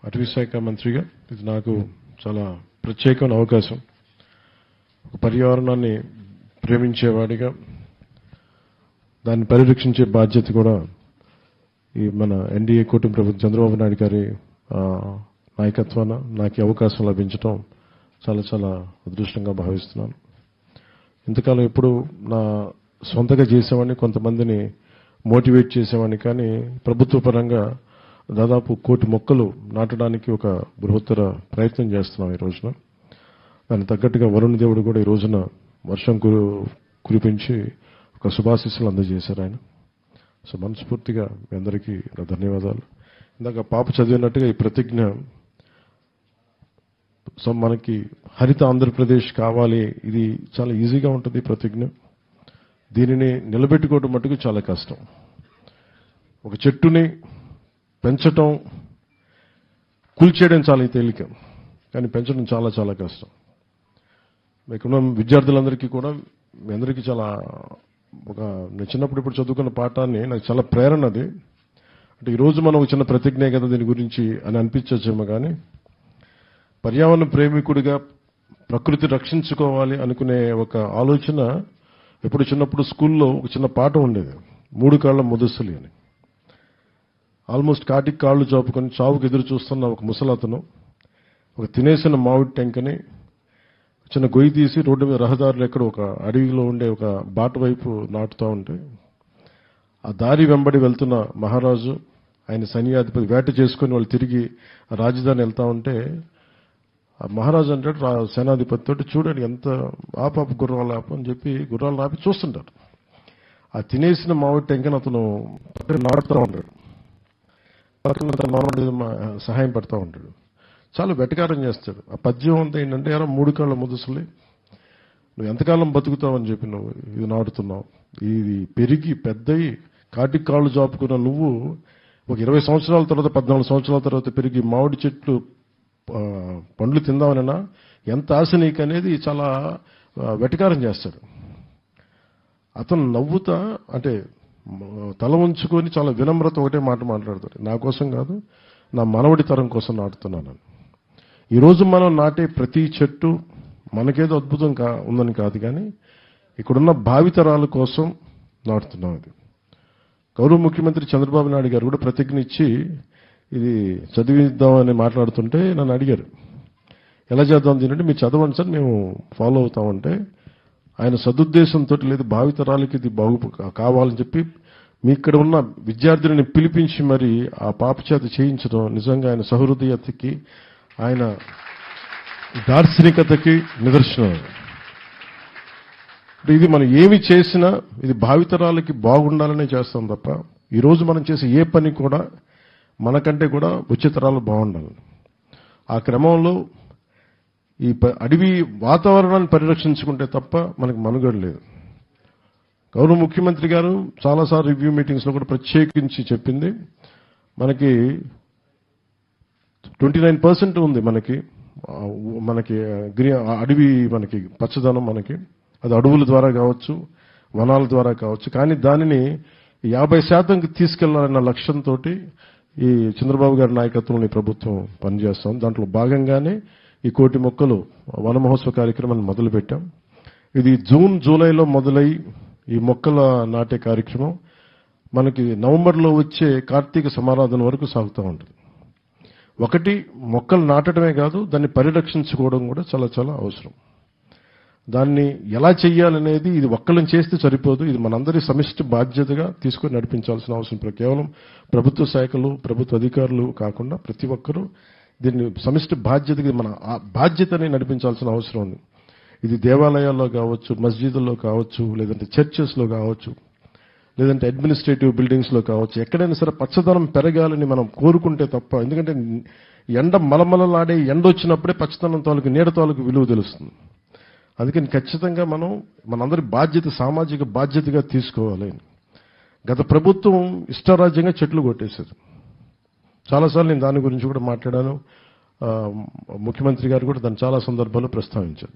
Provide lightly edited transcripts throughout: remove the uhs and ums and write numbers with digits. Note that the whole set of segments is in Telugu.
అటవీ శాఖ మంత్రిగా ఇది నాకు చాలా ప్రత్యేకమైన అవకాశం. పర్యావరణాన్ని ప్రేమించేవాడిగా దాన్ని పరిరక్షించే బాధ్యత కూడా ఈ మన ఎన్డీఏ కూటమి ప్రభుత్వం చంద్రబాబు నాయుడు గారి నాయకత్వాన నాకు అవకాశం లభించడం చాలా చాలా అదృష్టంగా భావిస్తున్నాను. ఇంతకాలం ఎప్పుడు నా సొంతగా చేసేవాడిని, కొంతమందిని మోటివేట్ చేసేవాడిని, కానీ ప్రభుత్వ పరంగా దాదాపు 1 కోటి మొక్కలు నాటడానికి ఒక బృహత్తర ప్రయత్నం చేస్తున్నాం ఈ రోజున. దానికి తగ్గట్టుగా వరుణ దేవుడు కూడా ఈ రోజున వర్షం కురిపించి ఒక శుభాశీస్సులు అందజేశారు ఆయన. సో మనస్ఫూర్తిగా మీ అందరికీ నా ధన్యవాదాలు. ఇందాక పాప చదివినట్టుగా ఈ ప్రతిజ్ఞ మనకి హరిత ఆంధ్రప్రదేశ్ కావాలి, ఇది చాలా ఈజీగా ఉంటుంది ప్రతిజ్ఞ. దీనిని నిలబెట్టుకోవడం మటుకు చాలా కష్టం. ఒక చెట్టుని పెంచటం, కూల్చేయడం చాలా తేలిక, కానీ పెంచడం చాలా చాలా కష్టం. ఇక్కడ విద్యార్థులందరికీ కూడా మీ అందరికీ చాలా నేను చిన్నప్పుడు ఇప్పుడు చదువుకున్న పాఠాన్ని నాకు చాలా ప్రేరణ అది. అంటే ఈరోజు మనం చిన్న ప్రతిజ్ఞే కదా దీని గురించి అని అనిపించచ్చేమో, కానీ పర్యావరణ ప్రేమికుడిగా ప్రకృతి రక్షించుకోవాలి అనుకునే ఒక ఆలోచన ఎప్పుడు చిన్నప్పుడు స్కూల్లో ఒక చిన్న పాఠం ఉండేది, 3 కాళ్ల ముదస్సులి అని. ఆల్మోస్ట్ కాటికి కాళ్ళు చాపుకొని చావుకు ఎదురు చూస్తున్న ఒక ముసలతను ఒక తినేసిన మామిడి టెంకని చిన్న గొయ్యి తీసి రోడ్డు మీద రహదారులు ఎక్కడ ఒక అడవిలో ఉండే ఒక బాట వైపు నాటుతూ ఉంటే ఆ దారి వెంబడి వెళ్తున్న మహారాజు, ఆయన సైన్యాధిపతి వేట చేసుకుని వాళ్ళు తిరిగి రాజధాని వెళ్తా ఉంటే ఆ మహారాజు అంటాడు సేనాధిపతి తోటి, చూడండి ఎంత ఆపాపు గుర్రాలు ఆపు అని చెప్పి గుర్రాలు ఆపి చూస్తుంటారు. ఆ తినేసిన మామిడి టెంకని అతను నాటుతూ ఉంటాడు, సహాయం పడుతూ ఉంటాడు, చాలా వెటకారం చేస్తాడు. ఆ పద్యం అంతా ఏంటంటే 3 కాళ్ల ముదుసులే, నువ్వు ఎంతకాలం బతుకుతావని చెప్పి నువ్వు ఇది నాటుతున్నావు, ఇది పెరిగి పెద్దయి కాటికి కాళ్ళు చాపుకున్న నువ్వు ఒక 20 సంవత్సరాల తర్వాత 14 సంవత్సరాల తర్వాత పెరిగి మామిడి చెట్లు పండ్లు తిందామనైనా ఎంత ఆశ నీకు అనేది చాలా వెటకారం చేస్తాడు. అతను నవ్వుతా అంటే తల ఉంచుకొని చాలా వినమ్రత ఒకటే మాట మాట్లాడతాడు, నా కోసం కాదు నా మనవడి తరం కోసం నాటుతున్నాను. ఈరోజు మనం నాటే ప్రతి చెట్టు మనకేదో అద్భుతం ఉందని కాదు, కానీ ఇక్కడున్న భావితరాల కోసం నాటుతున్నాం. ఇది గౌరవ ముఖ్యమంత్రి చంద్రబాబు నాయుడు గారు కూడా ప్రతిజ్ఞ ఇచ్చి ఇది చదివిద్దామని మాట్లాడుతుంటే నన్ను అడిగారు, ఎలా చేద్దాం దీనంటే మీరు చదవండి సార్ మేము ఫాలో అవుతామంటే, ఆయన సదుద్దేశంతో లేదు భావితరాలకి ఇది కావాలని చెప్పి మీ ఇక్కడ ఉన్న విద్యార్థులని పిలిపించి మరి ఆ పాప చేత చేయించడం నిజంగా ఆయన సహృదయతకి, ఆయన దార్శనికతకి నిదర్శనం. ఇది మనం ఏమి చేసినా ఇది భావితరాలకి బాగుండాలనే చేస్తాం తప్ప ఈరోజు మనం చేసే ఏ పని కూడా మనకంటే కూడా వచ్చే తరాలు బాగుండాలి. ఆ క్రమంలో ఈ అడవి వాతావరణాన్ని పరిరక్షించుకుంటే తప్ప మనకు మనుగడ లేదు. గౌరవ ముఖ్యమంత్రి గారు చాలాసార్లు రివ్యూ మీటింగ్స్లో కూడా ప్రత్యేకించి చెప్పింది, మనకి 29% ఉంది మనకి అడవి, మనకి పచ్చదనం, మనకి అది అడవుల ద్వారా కావచ్చు, వనాల ద్వారా కావచ్చు, కానీ దానిని 50% తీసుకెళ్లాలన్న లక్ష్యంతో ఈ చంద్రబాబు గారి నాయకత్వంలో ఈ ప్రభుత్వం పనిచేస్తాం. దాంట్లో భాగంగానే ఈ 1 కోటి మొక్కలు వన మహోత్సవ కార్యక్రమాన్ని మొదలుపెట్టాం. ఇది జూన్ జూలైలో మొదలై ఈ మొక్కల నాటే కార్యక్రమం మనకి నవంబర్లో వచ్చే కార్తీక సమారాధన వరకు సాగుతూ ఉంటుంది. ఒకటి మొక్కలు నాటడమే కాదు, దాన్ని పరిరక్షించుకోవడం కూడా చాలా చాలా అవసరం. దాన్ని ఎలా చెయ్యాలనేది ఇది ఒక్కళ్ళని చేస్తే సరిపోదు, ఇది మనందరి సమిష్టి బాధ్యతగా తీసుకొని నడిపించాల్సిన అవసరం. కేవలం ప్రభుత్వ శాఖలు, ప్రభుత్వ అధికారులు కాకుండా ప్రతి ఒక్కరూ దీన్ని సమిష్టి బాధ్యతగా మన బాధ్యతని నడిపించాల్సిన అవసరం ఉంది. ఇది దేవాలయాల్లో కావచ్చు, మస్జిదుల్లో కావచ్చు, లేదంటే చర్చెస్లో కావచ్చు, లేదంటే అడ్మినిస్ట్రేటివ్ బిల్డింగ్స్లో కావచ్చు, ఎక్కడైనా సరే పచ్చదనం పెరగాలని మనం కోరుకుంటే తప్ప, ఎందుకంటే ఎండ మలమలలాడే ఎండ వచ్చినప్పుడే పచ్చదనం తాలూకు నీడ తాలూకు విలువ తెలుస్తుంది. అందుకని ఖచ్చితంగా మనందరి బాధ్యత, సామాజిక బాధ్యతగా తీసుకోవాలి. గత ప్రభుత్వం ఇష్టారాజ్యంగా చెట్లు కొట్టేశారు. చాలాసార్లు నేను దాని గురించి కూడా మాట్లాడాను. ముఖ్యమంత్రి గారు కూడా దాన్ని చాలా సందర్భాల్లో ప్రస్తావించారు.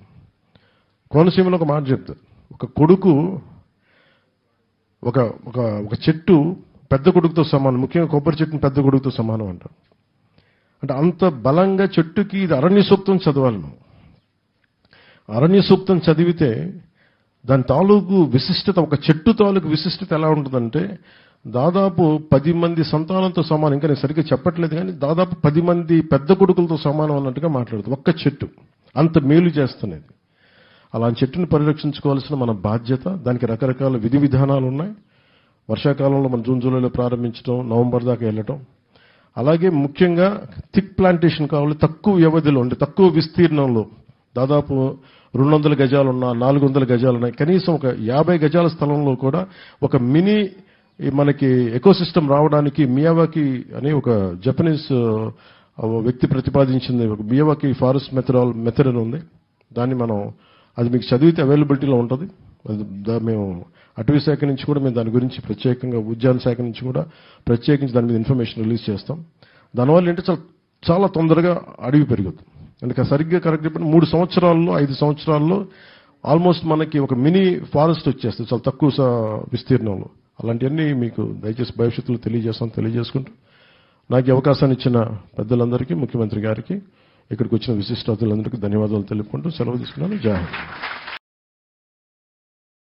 కోనసీమలో ఒక మాట చెప్తారు, ఒక కొడుకు ఒక చెట్టు పెద్ద కొడుకుతో సమానం, ముఖ్యంగా కొబ్బరి చెట్టుని పెద్ద కొడుకుతో సమానం అంటారు. అంటే అంత బలంగా చెట్టుకి ఇది అరణ్య సూక్తం చదవాలి మనం. అరణ్య సూక్తం చదివితే దాని తాలూకు విశిష్టత, ఒక చెట్టు తాలూకు విశిష్టత ఎలా ఉంటుందంటే దాదాపు 10 మంది సంతానంతో సమానం. ఇంకా నేను సరిగ్గా చెప్పట్లేదు కానీ దాదాపు 10 మంది పెద్ద కొడుకులతో సమానం అన్నట్టుగా మాట్లాడుతుంది ఒక్క చెట్టు. అంత మేలు చేస్తున్నది. అలాంటి చెట్టుని పరిరక్షించుకోవాల్సిన మన బాధ్యత. దానికి రకరకాల విధి విధానాలు ఉన్నాయి. వర్షాకాలంలో మనం జూన్ జూలైలో ప్రారంభించడం, నవంబర్ దాకా వెళ్ళటం. అలాగే ముఖ్యంగా థిక్ ప్లాంటేషన్ కావాలి. తక్కువ వ్యవధిలో అంటే తక్కువ విస్తీర్ణంలో దాదాపు 200 గజాలున్నా 400 గజాలున్నాయి. కనీసం ఒక 50 గజాల స్థలంలో కూడా ఒక మినీ మనకి ఎకోసిస్టమ్ రావడానికి మియావాకి అనే ఒక జపనీస్ వ్యక్తి ప్రతిపాదించింది ఒక మియావాకి ఫారెస్ట్ మెథడ్ అని ఉంది. దాన్ని మనం అది మీకు చదివితే అవైలబిలిటీలో ఉంటుంది. మేము అటవీ శాఖ నుంచి కూడా మేము దాని గురించి ప్రత్యేకంగా ఉద్యాన శాఖ నుంచి కూడా ప్రత్యేకించి దాని మీద ఇన్ఫర్మేషన్ రిలీజ్ చేస్తాం. దానివల్ల ఏంటంటే చాలా తొందరగా అడవి పెరుగుతుంది. అంటే సరిగ్గా కరెక్ట్ చెప్పండి 3 సంవత్సరాల్లో 5 సంవత్సరాల్లో ఆల్మోస్ట్ మనకి ఒక మినీ ఫారెస్ట్ వచ్చేస్తుంది చాలా తక్కువ విస్తీర్ణంలో. అలాంటివన్నీ మీకు దయచేసి భవిష్యత్తులో తెలియజేసుకుంటూ నాకు అవకాశాన్ని ఇచ్చిన పెద్దలందరికీ, ముఖ్యమంత్రి గారికి, ఇక్కడికి వచ్చిన విశిష్ట అతిథులందరికీ ధన్యవాదాలు తెలుపుకుంటూ సెలవు తీసుకున్నాను. జై హింద్.